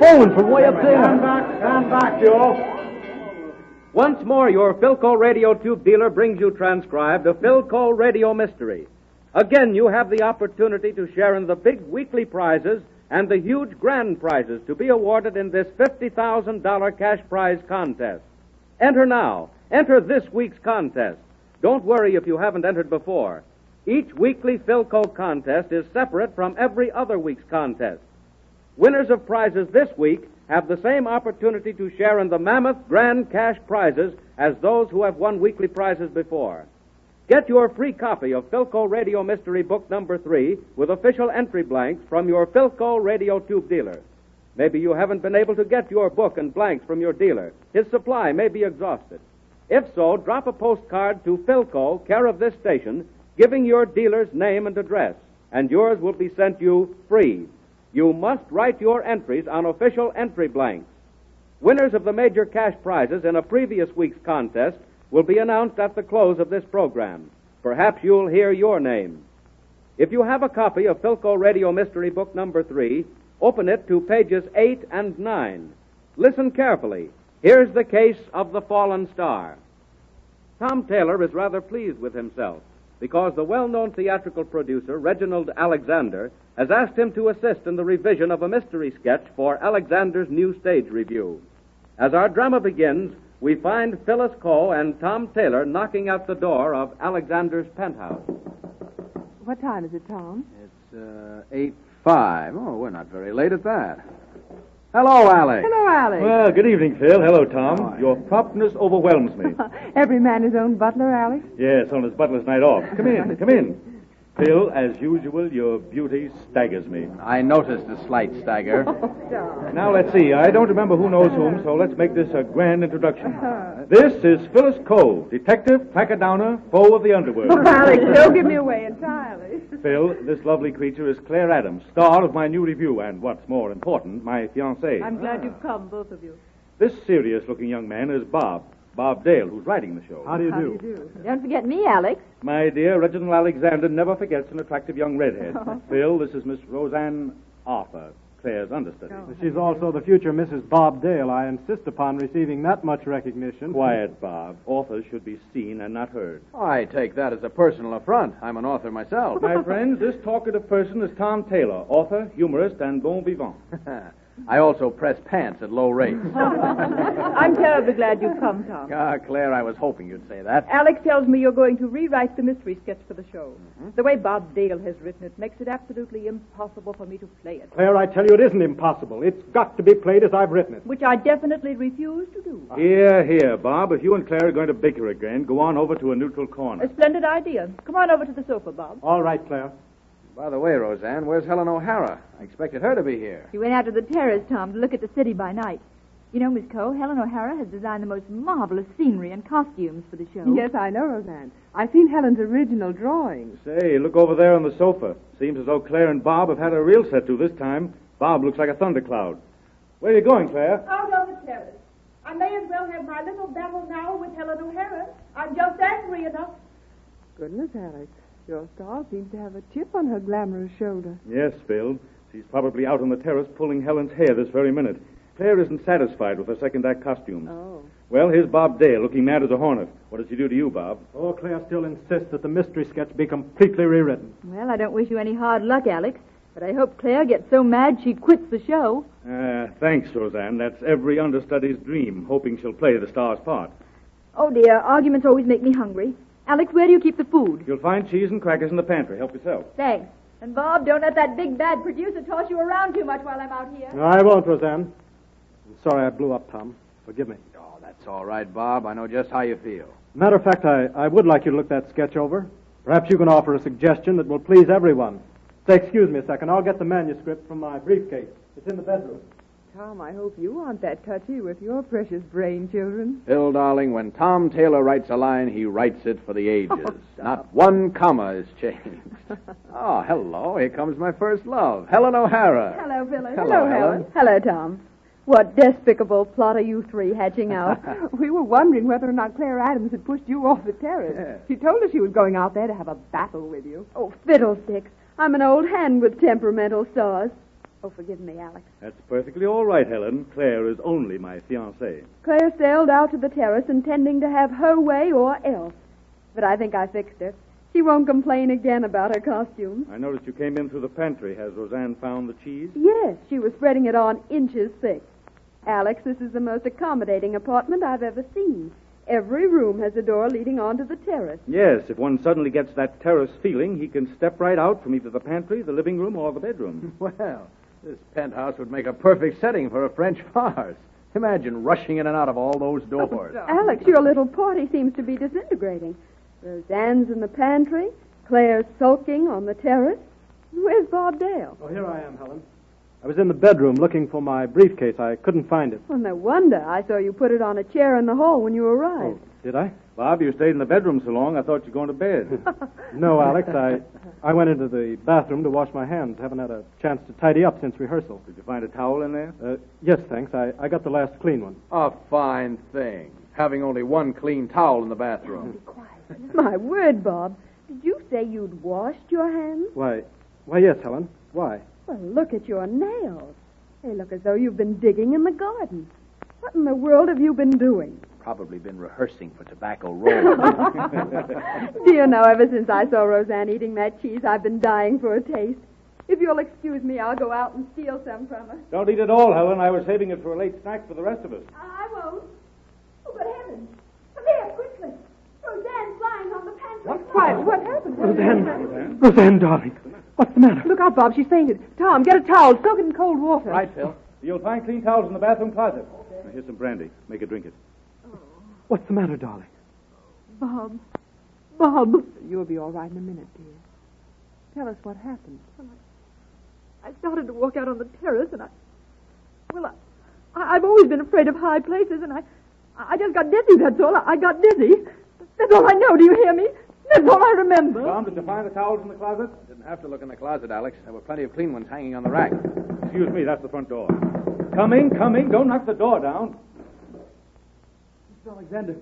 phone from way up there. Stand back, Joe. Once more, your Philco radio tube dealer brings you transcribed a Philco radio mystery. Again, you have the opportunity to share in the big weekly prizes and the huge grand prizes to be awarded in this $50,000 cash prize contest. Enter now. Enter this week's contest. Don't worry if you haven't entered before. Each weekly Philco contest is separate from every other week's contest. Winners of prizes this week have the same opportunity to share in the mammoth grand cash prizes as those who have won weekly prizes before. Get your free copy of Philco Radio Mystery Book Number 3 with official entry blanks from your Philco Radio Tube dealer. Maybe you haven't been able to get your book and blanks from your dealer. His supply may be exhausted. If so, drop a postcard to Philco, care of this station, giving your dealer's name and address, and yours will be sent you free. You must write your entries on official entry blanks. Winners of the major cash prizes in a previous week's contest will be announced at the close of this program. Perhaps you'll hear your name. If you have a copy of Philco Radio Mystery Book Number 3, open it to pages 8 and 9. Listen carefully. Here's the case of the fallen star. Tom Taylor is rather pleased with himself because the well-known theatrical producer, Reginald Alexander, has asked him to assist in the revision of a mystery sketch for Alexander's new stage review. As our drama begins, we find Phyllis Coe and Tom Taylor knocking at the door of Alexander's penthouse. What time is it, Tom? It's 8:05. Oh, we're not very late at that. Hello, Alex. Hello, Alex. Well, good evening, Phil. Hello, Tom. Your promptness overwhelms me. Every man his own butler, Alex? Yes, on his butler's night off. Come in. Phil, as usual, your beauty staggers me. I noticed a slight stagger. Now, let's see. I don't remember who knows whom, so let's make this a grand introduction. This is Phyllis Coe, detective, packer-downer, foe of the underworld. Alex, don't give me away entirely. Phil, this lovely creature is Claire Adams, star of my new review, and what's more important, my fiancée. I'm glad you've come, both of you. This serious-looking young man is Bob Dale, who's writing the show. How do you do? Don't forget me, Alex. My dear Reginald Alexander never forgets an attractive young redhead. Phil, this is Miss Roseanne Arthur, Claire's understudy. She's also the future Mrs. Bob Dale. I insist upon receiving that much recognition. Quiet, Bob. Authors should be seen and not heard. I take that as a personal affront. I'm an author myself. My friends, this talkative person is Tom Taylor, author, humorist, and bon vivant. I also press pants at low rates. I'm terribly glad you've come, Tom. Claire, I was hoping you'd say that. Alex tells me you're going to rewrite the mystery sketch for the show. The way Bob Dale has written it makes it absolutely impossible for me to play it. Claire, I tell you it isn't impossible. It's got to be played as I've written it. Which I definitely refuse to do. Here, Bob. If you and Claire are going to bicker again, go on over to a neutral corner. A splendid idea. Come on over to the sofa, Bob. All right, Claire. By the way, Roseanne, where's Helen O'Hara? I expected her to be here. She went out to the terrace, Tom, to look at the city by night. You know, Miss Coe, Helen O'Hara has designed the most marvelous scenery and costumes for the show. Yes, I know, Roseanne. I've seen Helen's original drawings. Say, look over there on the sofa. Seems as though Claire and Bob have had a real set to this time. Bob looks like a thundercloud. Where are you going, Claire? Out on the terrace. I may as well have my little battle now with Helen O'Hara. I'm just angry enough. Goodness, Alex. Your star seems to have a chip on her glamorous shoulder. Yes, Phil. She's probably out on the terrace pulling Helen's hair this very minute. Claire isn't satisfied with her second act costumes. Oh. Well, here's Bob Dale looking mad as a hornet. What did she do to you, Bob? Oh, Claire still insists that the mystery sketch be completely rewritten. Well, I don't wish you any hard luck, Alex, but I hope Claire gets so mad she quits the show. Thanks, Roseanne. That's every understudy's dream, hoping she'll play the star's part. Oh, dear, arguments always make me hungry. Alex, where do you keep the food? You'll find cheese and crackers in the pantry. Help yourself. Thanks. And, Bob, don't let that big bad producer toss you around too much while I'm out here. No, I won't, Roseanne. I'm sorry I blew up, Tom. Forgive me. Oh, that's all right, Bob. I know just how you feel. Matter of fact, I would like you to look that sketch over. Perhaps you can offer a suggestion that will please everyone. Say, excuse me a second. I'll get the manuscript from my briefcase. It's in the bedroom. Tom, I hope you aren't that touchy with your precious brain children. Phil, darling, when Tom Taylor writes a line, he writes it for the ages. Not one comma is changed. Oh, hello. Here comes my first love, Helen O'Hara. Hello, Phyllis. Hello, Helen. Hello, Tom. What despicable plot are you three hatching out? We were wondering whether or not Claire Adams had pushed you off the terrace. Yeah. She told us she was going out there to have a battle with you. Oh, fiddlesticks. I'm an old hand with temperamental stars. Oh, forgive me, Alex. That's perfectly all right, Helen. Claire is only my fiancée. Claire sailed out to the terrace intending to have her way or else. But I think I fixed her. She won't complain again about her costumes. I noticed you came in through the pantry. Has Roseanne found the cheese? Yes, she was spreading it on inches thick. Alex, this is the most accommodating apartment I've ever seen. Every room has a door leading onto the terrace. Yes, if one suddenly gets that terrace feeling, he can step right out from either the pantry, the living room, or the bedroom. Well, this penthouse would make a perfect setting for a French farce. Imagine rushing in and out of all those doors. Alex, your little party seems to be disintegrating. Roseanne's in the pantry. Claire's sulking on the terrace. Where's Bob Dale? Oh, here I am, Helen. I was in the bedroom looking for my briefcase. I couldn't find it. Well, no wonder. I saw you put it on a chair in the hall when you arrived. Oh, did I? Bob, you stayed in the bedroom so long, I thought you were going to bed. No, Alex. I went into the bathroom to wash my hands. Haven't had a chance to tidy up since rehearsal. Did you find a towel in there? Yes, thanks. I got the last clean one. A fine thing. Having only one clean towel in the bathroom. Be quiet. My word, Bob. Did you say you'd washed your hands? Why, yes, Helen. Why? Well, look at your nails. They look as though you've been digging in the garden. What in the world have you been doing? Probably been rehearsing for Tobacco Roll. Do you know, ever since I saw Roseanne eating that cheese, I've been dying for a taste. If you'll excuse me, I'll go out and steal some from her. Don't eat it all, Helen. I was saving it for a late snack for the rest of us. I won't. Oh, good heavens. Come here, quickly. Roseanne's lying on the pantry. What happened? Roseanne, darling. What's the matter? Look out, Bob. She's fainted. Tom, get a towel. Soak it in cold water. Right, Phil. You'll find clean towels in the bathroom closet. Now, here's some brandy. Make her drink it. What's the matter, darling? Bob. Bob. You'll be all right in a minute, dear. Tell us what happened. I started to walk out on the terrace, and I've always been afraid of high places, and I just got dizzy, that's all. I got dizzy. That's all I know, do you hear me? That's all I remember. Tom, did you find the towels in the closet? Didn't have to look in the closet, Alex. There were plenty of clean ones hanging on the rack. Excuse me, that's the front door. Coming. Don't knock the door down. Mr. Alexander,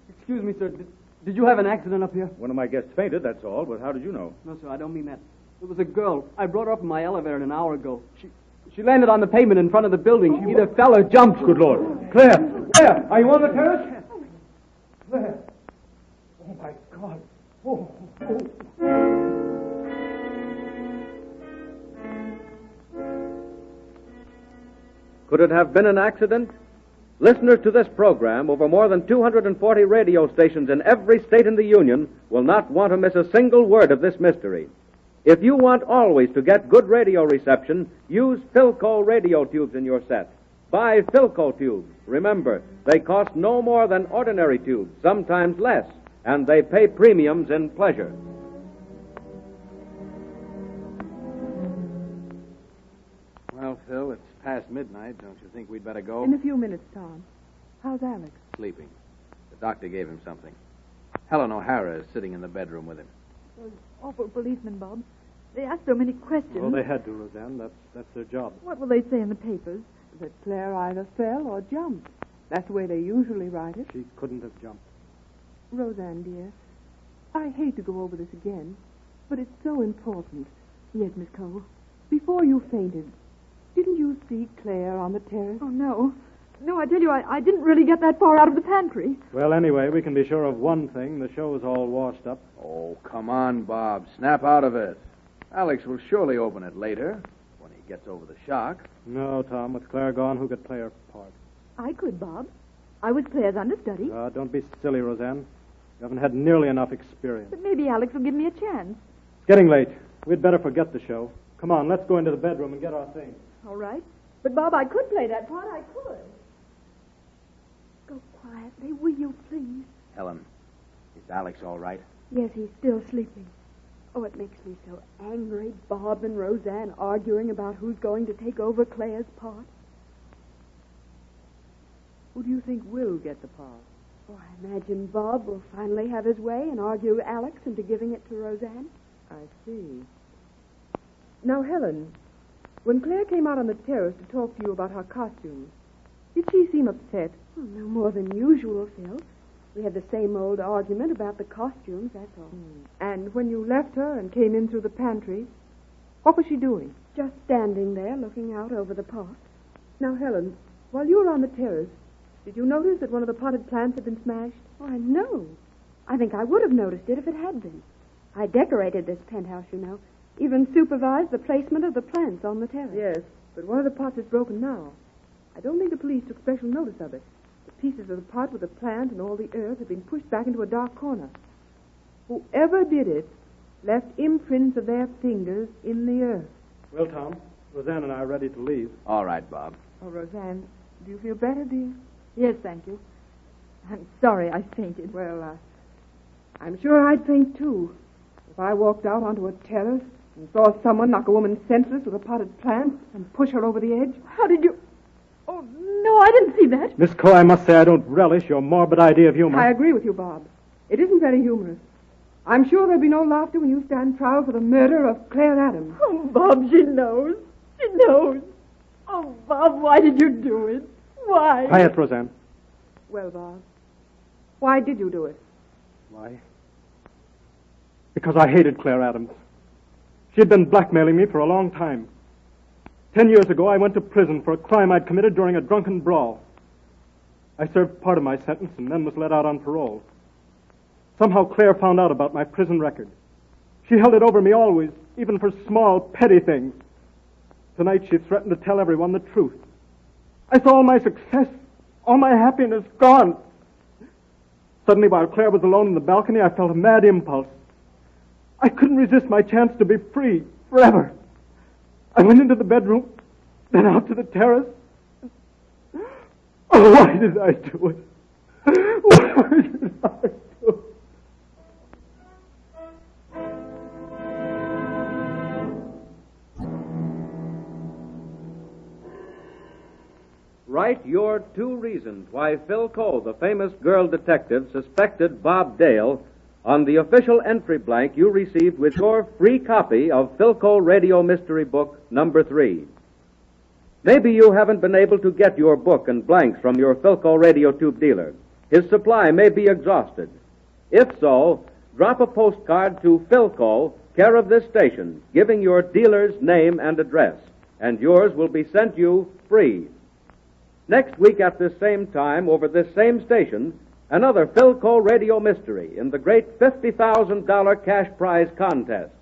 excuse me, sir. Did you have an accident up here? One of my guests fainted, that's all. But how did you know? No, sir, I don't mean that. It was a girl. I brought her up in my elevator an hour ago. She landed on the pavement in front of the building. She either fell or jumped. Good Lord. Claire! Are you on the terrace? Claire! Oh, my God. Oh. Could it have been an accident? Listeners to this program over more than 240 radio stations in every state in the Union will not want to miss a single word of this mystery. If you want always to get good radio reception, use Philco radio tubes in your set. Buy Philco tubes. Remember, they cost no more than ordinary tubes, sometimes less, and they pay premiums in pleasure. Well, Phil, it's past midnight. Don't you think we'd better go? In a few minutes, Tom. How's Alex? Sleeping. The doctor gave him something. Helen O'Hara is sitting in the bedroom with him. Those awful policemen, Bob. They ask so many questions. Well, they had to, Roseanne. That's their job. What will they say in the papers? That Claire either fell or jumped. That's the way they usually write it. She couldn't have jumped. Roseanne, dear, I hate to go over this again, but it's so important. Yes, Miss Cole. Before you fainted, didn't you see Claire on the terrace? Oh, no. No, I tell you, I didn't really get that far out of the pantry. Well, anyway, we can be sure of one thing. The show's all washed up. Oh, come on, Bob. Snap out of it. Alex will surely open it later, when he gets over the shock. No, Tom. With Claire gone, who could play her part? I could, Bob. I was Claire's understudy. Don't be silly, Roseanne. You haven't had nearly enough experience. But maybe Alex will give me a chance. It's getting late. We'd better forget the show. Come on, let's go into the bedroom and get our things. All right. But, Bob, I could play that part. I could. Go quietly, will you, please? Helen, is Alex all right? Yes, he's still sleeping. Oh, it makes me so angry, Bob and Roseanne arguing about who's going to take over Claire's part. Who do you think will get the part? Oh, I imagine Bob will finally have his way and argue Alex into giving it to Roseanne. I see. Now, Helen, when Claire came out on the terrace to talk to you about her costumes, did she seem upset? Oh, no more than usual, Phil. We had the same old argument about the costumes, that's all. And when you left her and came in through the pantry, What was she doing? Just standing there looking out over the park. Now, Helen, while you were on the terrace, did you notice that one of the potted plants had been smashed? Why, no. I think I would have noticed it if it had been. I decorated this penthouse, you know. Even supervised the placement of the plants on the terrace. Yes, but one of the pots is broken now. I don't think the police took special notice of it. The pieces of the pot with the plant and all the earth have been pushed back into a dark corner. Whoever did it left imprints of their fingers in the earth. Well, Tom, Roseanne and I are ready to leave. All right, Bob. Oh, Roseanne, do you feel better, dear? Yes, thank you. I'm sorry I fainted. Well, I'm sure I'd faint, too. If I walked out onto a terrace and saw someone knock a woman senseless with a potted plant and push her over the edge. How did you... Oh, no, I didn't see that. Miss Coe, I must say I don't relish your morbid idea of humor. I agree with you, Bob. It isn't very humorous. I'm sure there'll be no laughter when you stand trial for the murder of Claire Adams. Oh, Bob, she knows. She knows. Oh, Bob, why did you do it? Why? Quiet, Roseanne. Well, Bob, why did you do it? Why? Because I hated Claire Adams. She had been blackmailing me for a long time. 10 years ago, I went to prison for a crime I'd committed during a drunken brawl. I served part of my sentence and then was let out on parole. Somehow Claire found out about my prison record. She held it over me always, even for small, petty things. Tonight she threatened to tell everyone the truth. I saw all my success, all my happiness gone. Suddenly, while Claire was alone in the balcony, I felt a mad impulse. I couldn't resist my chance to be free forever. I went into the bedroom, then out to the terrace. Oh, why did I do it? Why did I do it? Write your 2 reasons why Phyl Coe, the famous girl detective, suspected Bob Dale on the official entry blank you received with your free copy of Phyl Coe Radio Mystery Book number 3. Maybe you haven't been able to get your book and blanks from your Phyl Coe radio tube dealer. His supply may be exhausted. If so, drop a postcard to Phyl Coe, care of this station, giving your dealer's name and address, and yours will be sent you free. Next week at this same time, over this same station, another Phyl Coe Radio Mystery in the great $50,000 cash prize contest.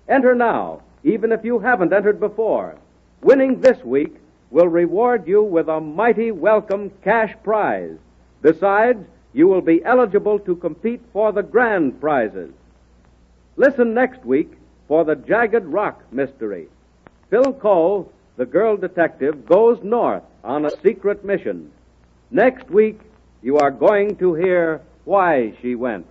Enter now, even if you haven't entered before. Winning this week will reward you with a mighty welcome cash prize. Besides, you will be eligible to compete for the grand prizes. Listen next week for the Jagged Rock Mystery. Phyl Coe, the girl detective, goes north on a secret mission. Next week, you are going to hear why she went.